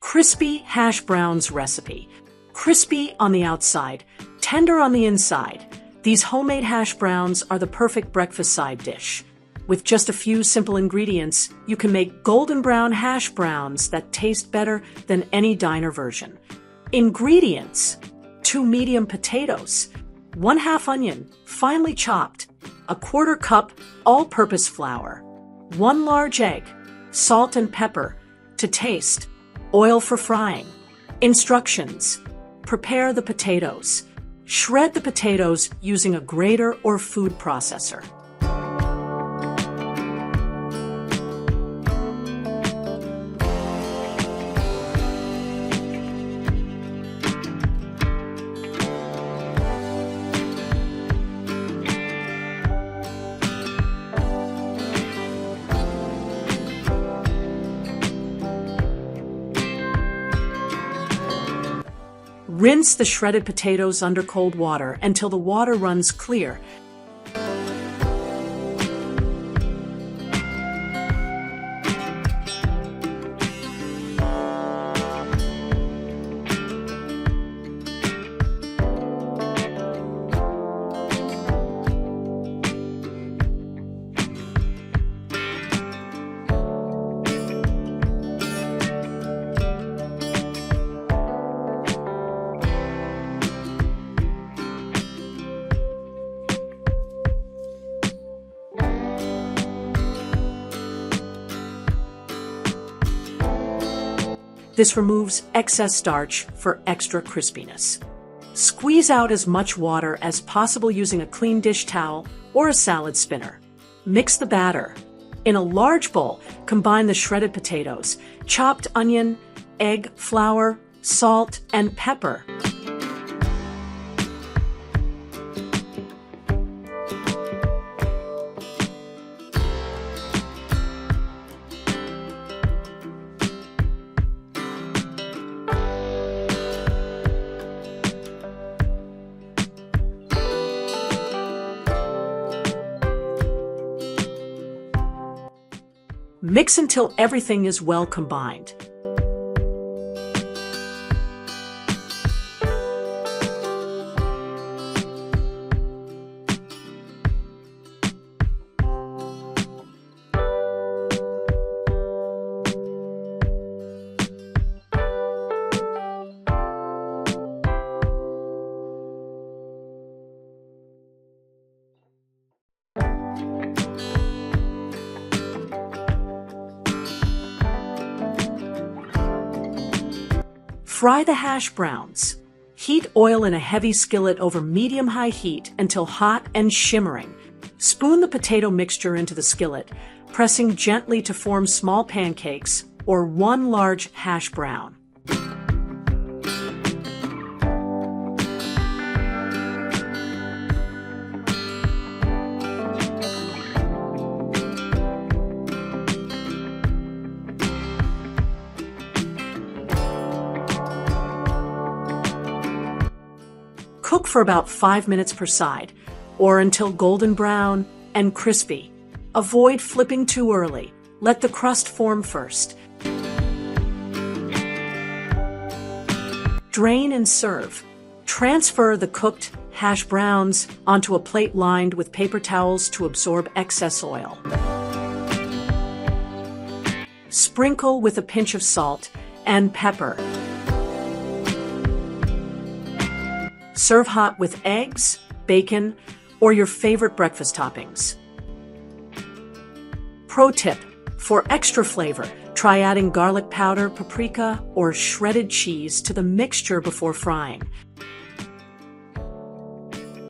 Crispy hash browns recipe. Crispy on the outside, tender on the inside. These homemade hash browns are the perfect breakfast side dish. With just a few simple ingredients, you can make golden brown hash browns that taste better than any diner version. Ingredients: 2 medium potatoes, 1/2 onion, finely chopped, 1/4 cup all-purpose flour, 1 large egg, salt and pepper to taste, oil for frying. Instructions: prepare the potatoes. Shred the potatoes using a grater or food processor. Rinse the shredded potatoes under cold water until the water runs clear. This removes excess starch for extra crispiness. Squeeze out as much water as possible using a clean dish towel or a salad spinner. Mix the batter. In a large bowl, combine the shredded potatoes, chopped onion, egg, flour, salt, and pepper. Mix until everything is well combined. Fry the hash browns. Heat oil in a heavy skillet over medium-high heat until hot and shimmering. Spoon the potato mixture into the skillet, pressing gently to form small pancakes or 1 large hash brown. Cook for about 5 minutes per side, or until golden brown and crispy. Avoid flipping too early. Let the crust form first. Drain and serve. Transfer the cooked hash browns onto a plate lined with paper towels to absorb excess oil. Sprinkle with a pinch of salt and pepper. Serve hot with eggs, bacon, or your favorite breakfast toppings. Pro tip: for extra flavor, try adding garlic powder, paprika, or shredded cheese to the mixture before frying.